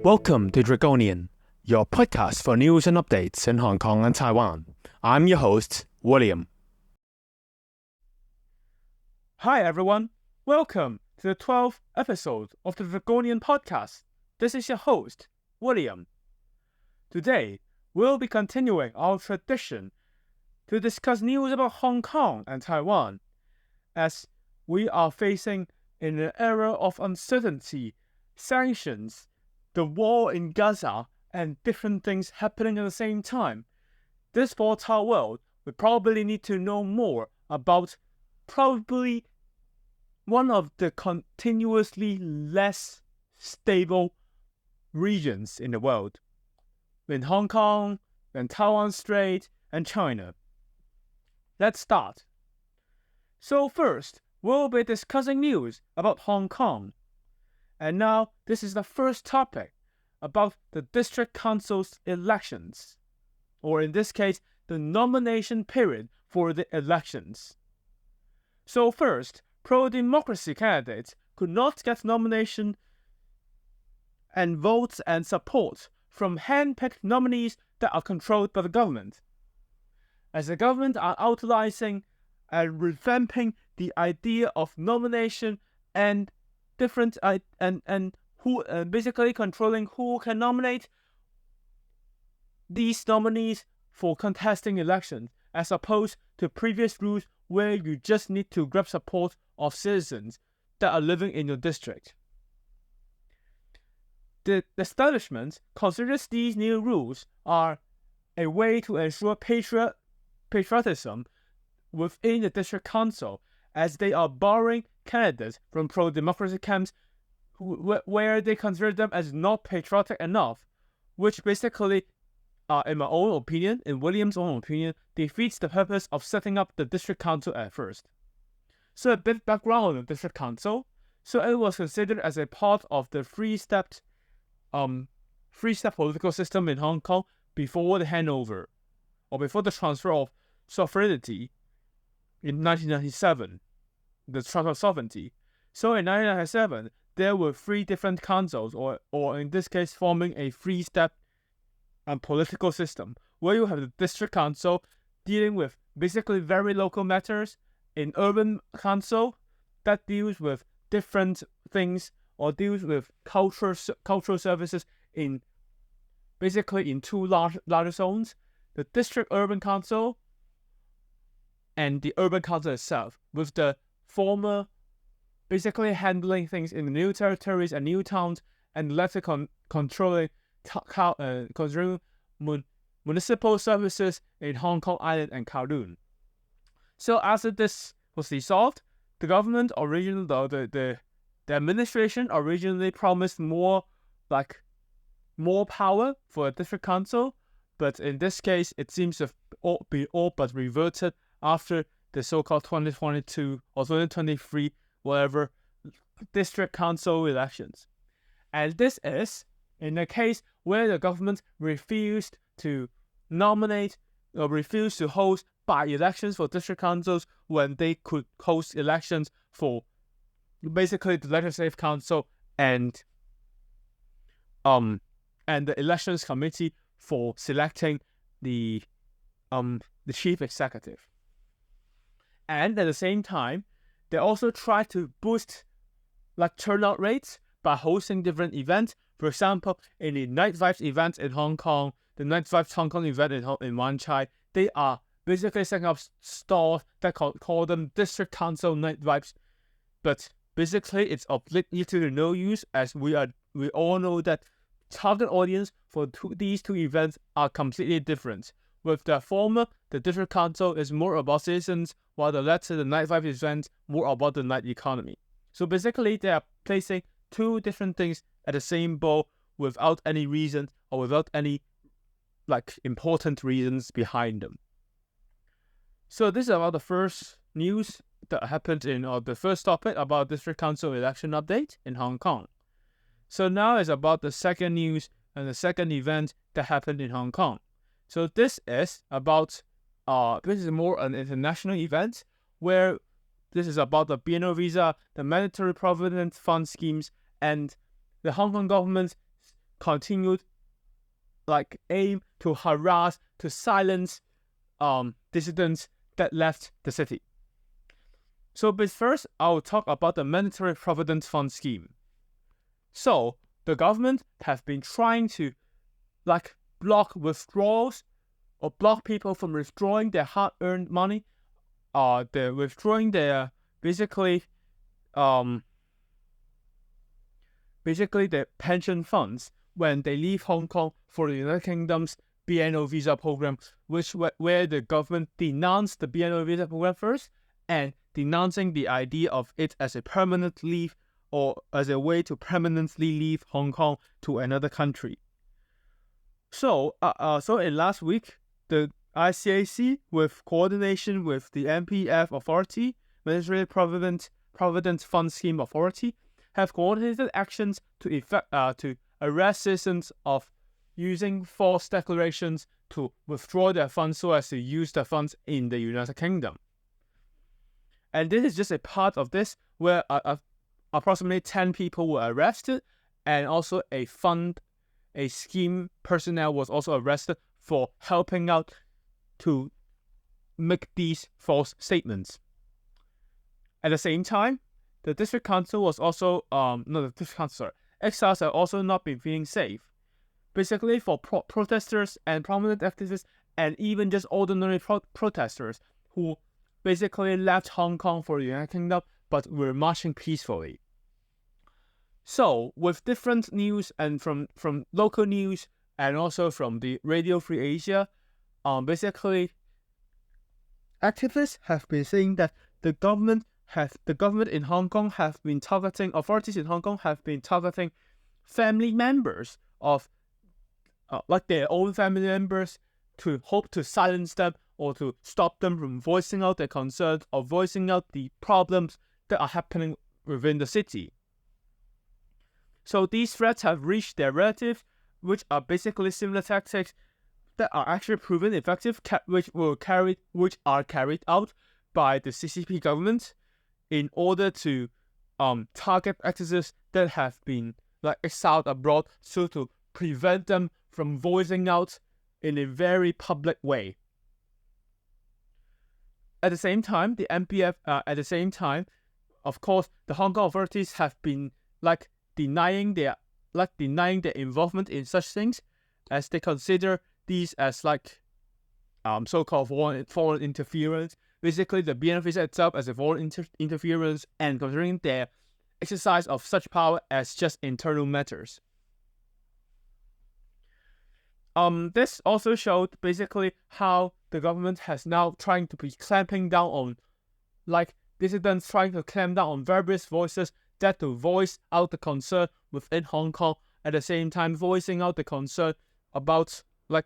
Welcome to Draconian, your podcast for news and updates in Hong Kong and Taiwan. I'm your host, William. Hi everyone, welcome to the 12th episode of the Draconian podcast. This is your host, William. Today, we'll be continuing our tradition to discuss news about Hong Kong and Taiwan, as we are facing in an era of uncertainty, sanctions, the war in Gaza, and different things happening at the same time. This volatile world, we probably need to know more about probably one of the continuously less stable regions in the world, in Hong Kong, and Taiwan Strait, and China. Let's start. So first, we'll be discussing news about Hong Kong. And now, this is the first topic about the District Council's elections, or in this case, the nomination period for the elections. So first, pro-democracy candidates could not get nomination and votes and support from hand-picked nominees that are controlled by the government, as the government are utilizing and revamping the idea of nomination and different and who basically controlling who can nominate these nominees for contesting elections, as opposed to previous rules where you just need to grab support of citizens that are living in your district. The establishment considers these new rules are a way to ensure patriotism within the district council, as they are barring candidates from pro-democracy camps where they consider them as not patriotic enough, which basically, in my own opinion, in William's own opinion, defeats the purpose of setting up the district council at first. So a bit background on the district council. So it was considered as a part of the three-step political system in Hong Kong before the handover, or before the transfer of sovereignty in 1997, the transfer of sovereignty. So in 1997, there were three different councils, or in this case, forming a three-step political system, where you have the district council dealing with basically very local matters, an urban council that deals with different things, or deals with cultural services in basically in two larger zones, the district urban council and the urban council itself, with the former basically handling things in the new territories and new towns, and the latter controlling municipal services in Hong Kong Island and Kowloon. So after this was dissolved, the government the administration originally promised more power for the district council, but in this case, it seems to be all but reverted after the so-called 2022 or 2023, whatever, district council elections. And this is in a case where the government refused to nominate or refused to host by-elections for district councils when they could host elections for basically the legislative council and the elections committee for selecting the chief executive. And at the same time, they also try to boost turnout rates by hosting different events. For example, in the Night Vibes event in Hong Kong, the Night Vibes Hong Kong event in Wan Chai, they are basically setting up stalls that call them District Council Night Vibes. But basically, it's of little to no use, as we all know that target audience for these two events are completely different. With the former, the District Council is more about citizens, while the latter, the Night Vibes event, more about the night economy. So basically, they are placing two different things at the same bowl without any reason or without any important reasons behind them. So this is about the first news that happened in the first topic about District Council election update in Hong Kong. So now is about the second news and the second event that happened in Hong Kong. So this is about this is more an international event where This is about the BNO visa, the Mandatory Provident Fund schemes, and the Hong Kong government's continued aim to harass, to silence dissidents that left the city. So, but first, I'll talk about the Mandatory Provident Fund scheme. So, the government have been trying to block withdrawals or block people from withdrawing their hard-earned money. They're withdrawing their basically their pension funds when they leave Hong Kong for the United Kingdom's BNO visa program, where the government denounced the BNO visa program first, and denouncing the idea of it as a permanent leave or as a way to permanently leave Hong Kong to another country. So in last week, the ICAC, with coordination with the MPF Authority, Mandatory Provident Fund Scheme Authority, have coordinated actions to arrest citizens of using false declarations to withdraw their funds so as to use the funds in the United Kingdom. And this is just a part of this, where approximately 10 people were arrested, and also a scheme personnel was also arrested for helping out to make these false statements. At the same time, the district council was also exiles have also not been feeling safe. Basically, for protesters and prominent activists, and even just ordinary protesters who basically left Hong Kong for the United Kingdom but were marching peacefully. So, with different news and from local news and also from the Radio Free Asia, basically, activists have been saying that the government in Hong Kong have been targeting, authorities in Hong Kong have been targeting family members of their own family members to hope to silence them or to stop them from voicing out their concerns or voicing out the problems that are happening within the city. So these threats have reached their relatives, which are basically similar tactics that are actually proven effective, which are carried out by the CCP government in order to target activists that have been exiled abroad, so to prevent them from voicing out in a very public way. At the same time, the MPF, of course, the Hong Kong authorities have been denying their involvement in such things, as they consider these as so-called foreign interference. Basically, the BNO visa itself as a foreign interference, and considering their exercise of such power as just internal matters. This also showed basically how the government has now trying to be clamping down on dissidents, trying to clamp down on various voices that to voice out the concern within Hong Kong, at the same time voicing out the concern about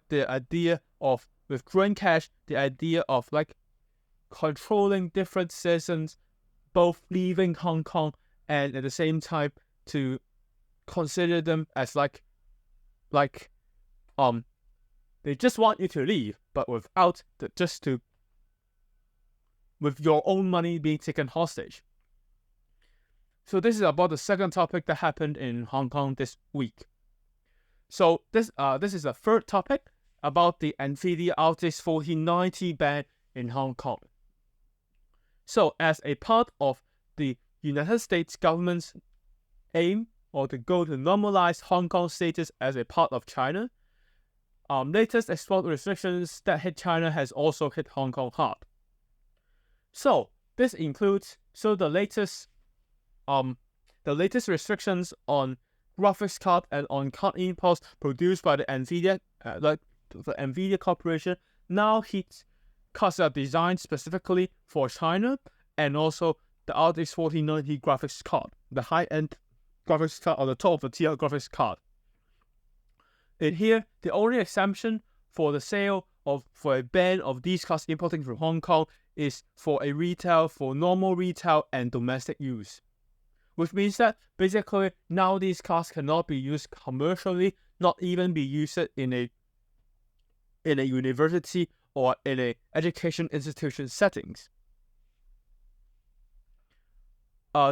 the idea of withdrawing cash, the idea of controlling different citizens, both leaving Hong Kong and at the same time to consider them as they just want you to leave, but without with your own money being taken hostage. So this is about the second topic that happened in Hong Kong this week. So this is the third topic about the NVIDIA RTX 4090 ban in Hong Kong. So as a part of the United States government's aim or the goal to normalize Hong Kong's status as a part of China, latest export restrictions that hit China has also hit Hong Kong hard. So this includes the latest restrictions on graphics card and on card imports produced by the NVIDIA, the NVIDIA Corporation, now hits cards that are designed specifically for China, and also the RTX 4090 graphics card, the high-end graphics card or the top of the tier graphics card. In here, the only exemption for for a ban of these cards importing from Hong Kong is for normal retail and domestic use. Which means that basically now these cards cannot be used commercially, not even be used in a university or in a education institution settings.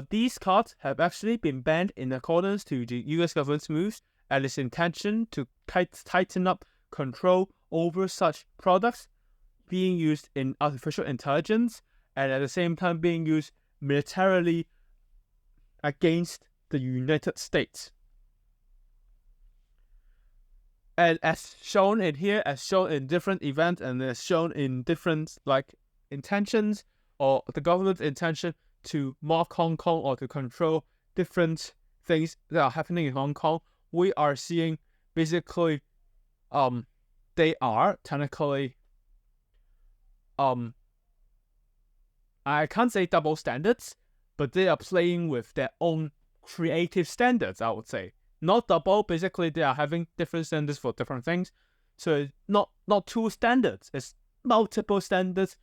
these cards have actually been banned in accordance to the US government's moves and its intention to tighten up control over such products being used in artificial intelligence and at the same time being used militarily against the United States. And as shown in here, as shown in different events, and as shown in different intentions or the government's intention to mark Hong Kong or to control different things that are happening in Hong Kong, we are seeing basically they are technically I can't say double standards, but they are playing with their own creative standards, I would say. Not double, basically they are having different standards for different things. So it's not two standards, it's multiple standards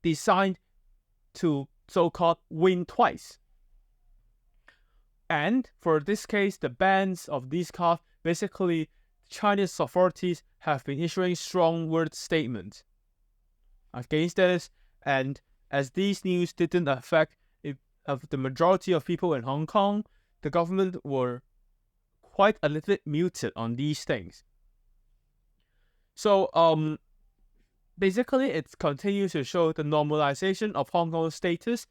designed to so-called win twice. And for this case, the bans of these cards, basically Chinese authorities have been issuing strong word statements against this, and as these news didn't affect the majority of people in Hong Kong, the government were quite a little bit muted on these things. So basically it continues to show the normalization of Hong Kong's status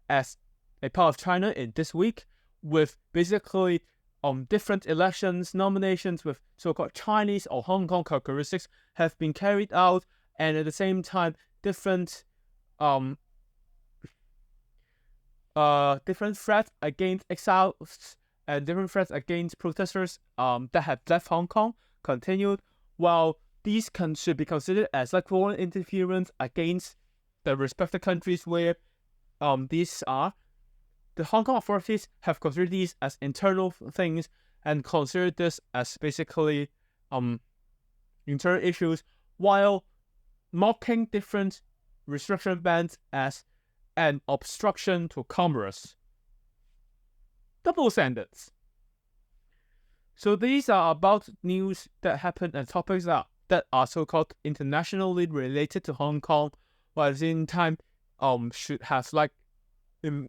as a part of China in this week, with basically different elections, nominations with so-called Chinese or Hong Kong characteristics have been carried out, and at the same time different threats against exiles and different threats against protesters that have left Hong Kong continued, while these should be considered as foreign interference against the respective countries where these are. The Hong Kong authorities have considered these as internal things and considered this as basically internal issues, while mocking different restriction bans as an obstruction to commerce. Double standards. So these are about news that happen and topics that are so-called internationally related to Hong Kong, while at the same time should have in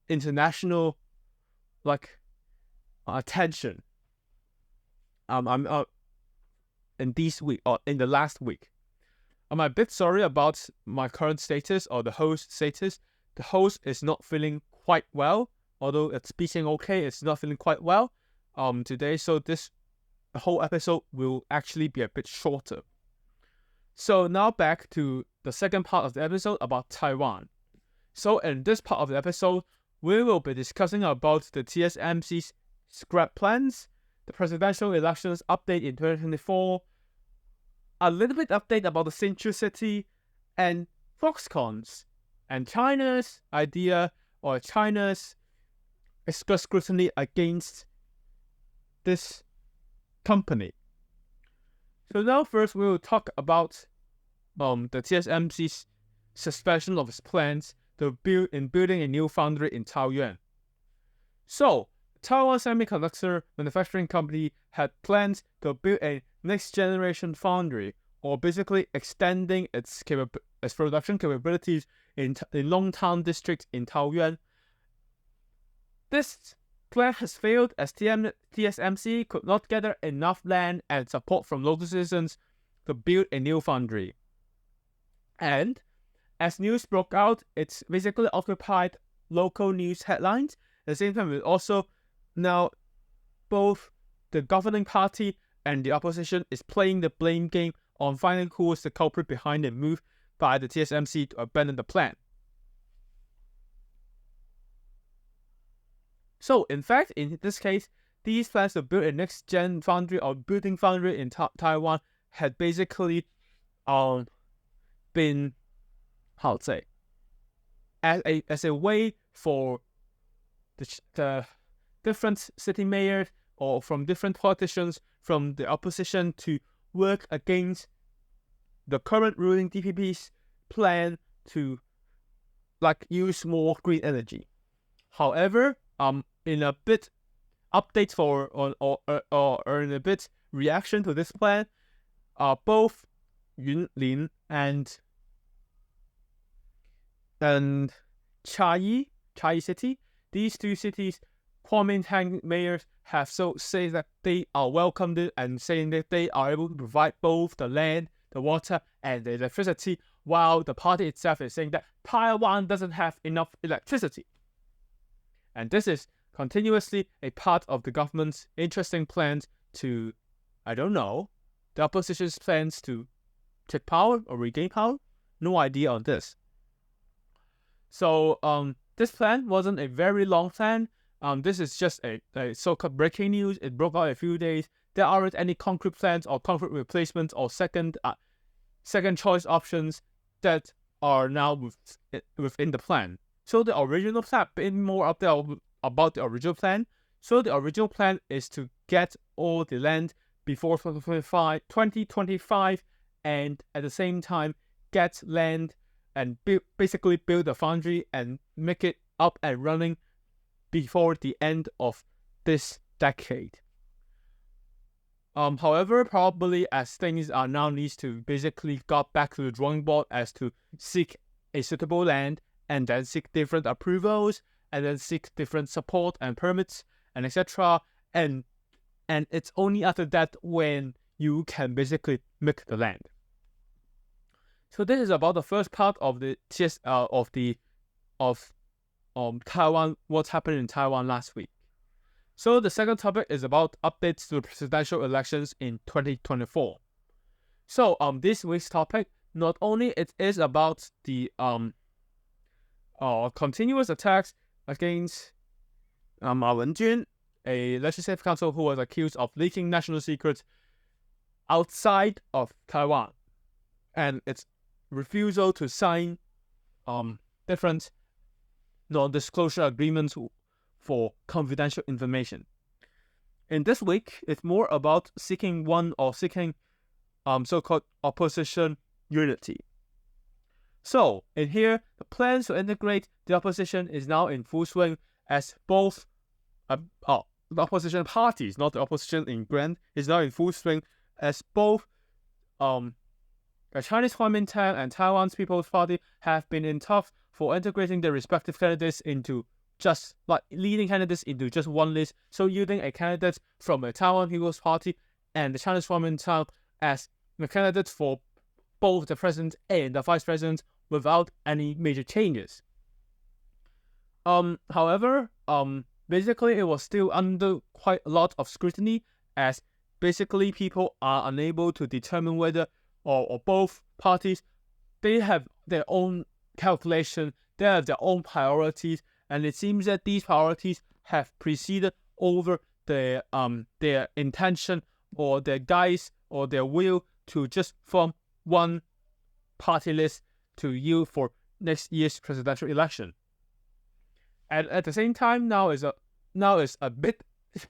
international attention in this week or in the last week. I'm a bit sorry about my current status or the host status. The host is not feeling quite well, although it's speaking okay, it's not feeling quite well today, so this whole episode will actually be a bit shorter. So now back to the second part of the episode about Taiwan. So in this part of the episode, we will be discussing about the TSMC's scrap plans, the presidential elections update in 2024, a little bit update about the Hsinchu City, and Foxconn's and China's idea or China's scrutiny against this company. So now first we will talk about the TSMC's suspension of its plans to building a new foundry in Taoyuan. So Taiwan Semiconductor Manufacturing Company had plans to build a next-generation foundry, or basically extending its production capabilities in Longtown District in Taoyuan. This plan has failed as TSMC could not gather enough land and support from local citizens to build a new foundry. And as news broke out, it's basically occupied local news headlines. At the same time, it also now both the governing party and the opposition is playing the blame game on finding who is the culprit behind the move by the TSMC to abandon the plan. So, in fact, in this case, these plans to build a next-gen foundry or building foundry in Taiwan had basically been, as a way for the different city mayors or from different politicians from the opposition to work against the current ruling DPP's plan to use more green energy. However, in a bit update or in a bit reaction to this plan, both Yunlin and Cha Yi Hsinchu City. These two cities, Kuomintang mayors have say that they are welcomed it and saying that they are able to provide both the land, the water, and the electricity, while the party itself is saying that Taiwan doesn't have enough electricity. And this is continuously a part of the government's interesting plans to, I don't know, the opposition's plans to take power or regain power. No idea on this. So this plan wasn't a very long plan. This is just a so-called breaking news. It broke out a few days. There aren't any concrete plans or concrete replacements or second choice options that are now within the plan. So the original plan, a bit more up there about the original plan. So the original plan is to get all the land before 2025, and at the same time get land and basically build a foundry and make it up and running before the end of this decade. However, probably as things are now needs to basically got back to the drawing board as to seek a suitable land and then seek different approvals and then seek different support and permits and etc. And it's only after that when you can basically make the land. So this is about the first part of the Taiwan, what's happened in Taiwan last week. So the second topic is about updates to the presidential elections in 2024. So this week's topic, not only it is about the continuous attacks against Ma Wenjun, a legislative council who was accused of leaking national secrets outside of Taiwan, and its refusal to sign different non-disclosure agreements for confidential information. In this week, it's more about seeking so-called opposition unity. So in here, the plans to integrate the opposition is now in full swing as both the opposition parties, not the opposition in grand, is now in full swing as both the Chinese Kuomintang and Taiwan's People's Party have been in talks for integrating their respective candidates into just leading candidates into just one list. So using a candidate from the Taiwan People's Party and the Chinese Kuomintang as the candidates for both the president and the vice president without any major changes. However, basically it was still under quite a lot of scrutiny as basically people are unable to determine whether or both parties, they have their own calculation, they have their own priorities, and it seems that these priorities have preceded over their intention or their guise or their will to just form one party list to yield for next year's presidential election. And at the same time, now is a bit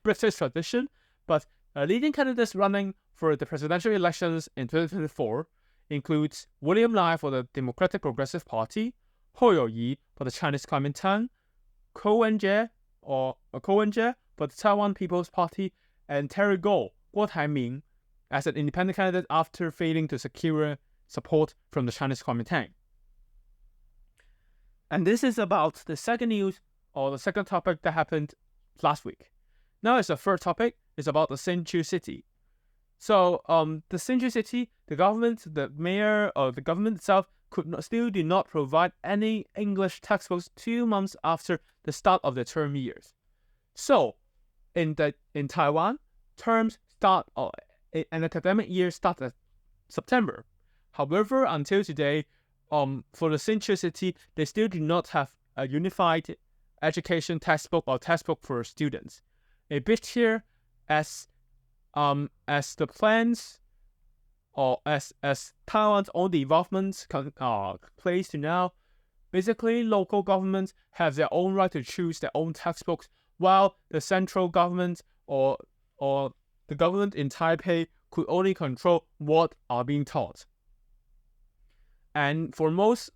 British tradition, but leading candidates running for the presidential elections in 2024 includes William Lai for the Democratic Progressive Party, Hou Youyi for the Chinese Kuomintang, Ko Wen-je for the Taiwan People's Party, and Terry Gou, Guo Taiming, as an independent candidate after failing to secure support from the Chinese Kuomintang. And this is about the second news or the second topic that happened last week. Now as the third topic is about the Hsinchu City. So the Hsinchu City, the government, the mayor or the government itself still did not provide any English textbooks 2 months after the start of the term years. So in Taiwan, terms start an academic year starts at September. However, until today, for the Hsinchu City, they still do not have a unified education textbook or textbook for students. A bit here as the plans or as Taiwan's own developments place to now, basically local governments have their own right to choose their own textbooks, while the central government or the government in Taipei could only control what are being taught. And for most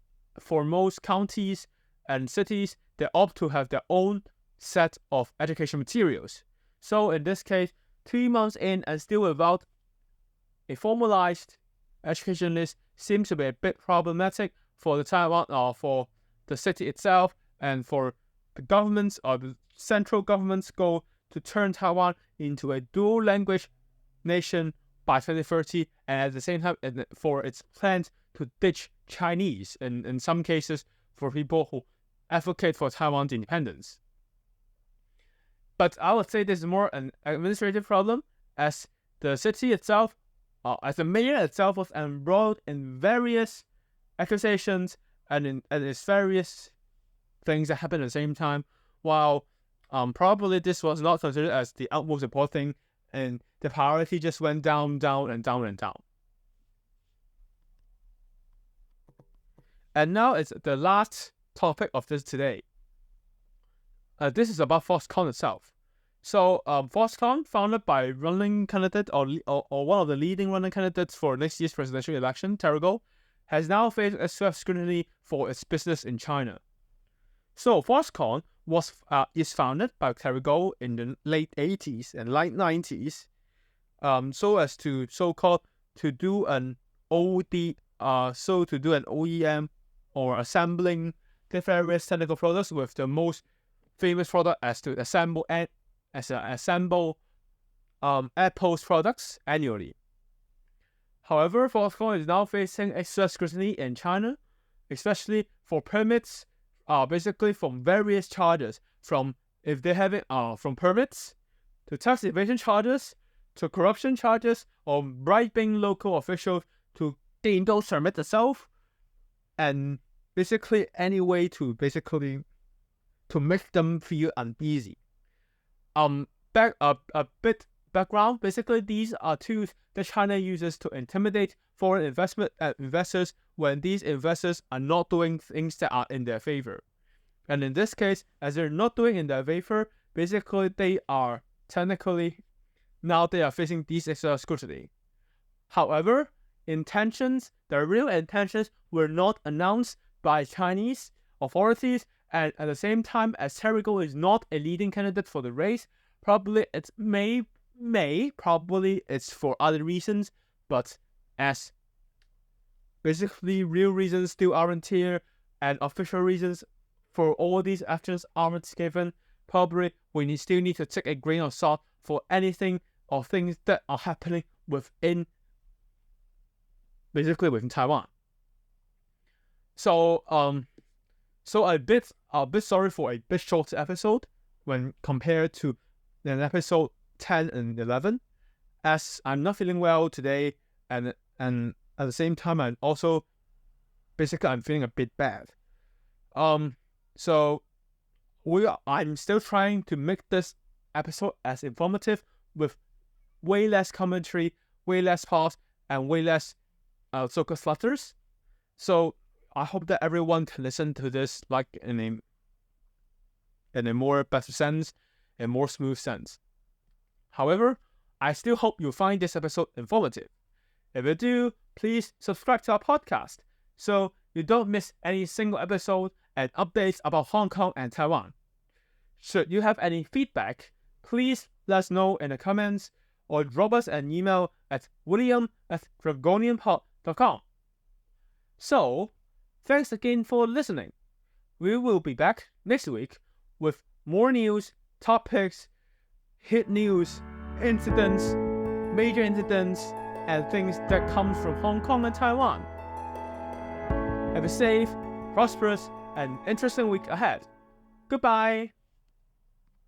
counties and cities, they opt to have their own set of education materials. So in this case, 3 months in and still without a formalized education list seems to be a bit problematic for the Taiwan or for the city itself and for the government's or the central government's goal to turn Taiwan into a dual language nation by 2030, and at the same time for its plans to ditch Chinese in some cases for people who advocate for Taiwan's independence. But I would say this is more an administrative problem, as the city itself, as the mayor itself, was embroiled in various accusations and its various things that happened at the same time, while probably this was not considered as the utmost important thing, and the priority just went down, down, and down, and down. And now it's the last topic of this today. This is about Foxconn itself. So Foxconn, founded by running candidate or one of the leading running candidates for next year's presidential election, Terrigal, has now faced a swift scrutiny for its business in China. So Foxconn is founded by Terrigal in the late 80s and late 90s, so as to to do an OEM or assembling the various technical products, with the most famous product as to assemble Apple's products annually. However, Foxconn is now facing extra scrutiny in China, especially for permits, basically from various charges, from permits to tax evasion charges to corruption charges, or bribing local officials to endorse permit itself, and basically any way to make them feel uneasy. Background. Basically, these are tools that China uses to intimidate foreign investors when these investors are not doing things that are in their favor. And in this case, as they're not doing in their favor, basically they are facing these extra scrutiny. However, the real intentions were not announced by Chinese authorities, and at the same time, as Terrigal is not a leading candidate for the race, probably it's for other reasons, but as basically real reasons still aren't here, and official reasons for all these actions aren't given, probably we still need to take a grain of salt for anything or things that are happening within Taiwan. So a bit sorry for a bit short episode when compared to an episode 10 and 11, as I'm not feeling well today, and at the same time I'm feeling a bit bad. So I'm still trying to make this episode as informative, with way less commentary, way less pause, and way less so-called flutters. So I hope that everyone can listen to this like in a more better sense, a more smooth sense. However, I still hope you find this episode informative. If you do, please subscribe to our podcast so you don't miss any single episode and updates about Hong Kong and Taiwan. Should you have any feedback, please let us know in the comments or drop us an email at william@dragonianpod.com. So, thanks again for listening. We will be back next week with more news, topics, hit news, incidents, major incidents, and things that come from Hong Kong and Taiwan. Have a safe, prosperous, and interesting week ahead. Goodbye!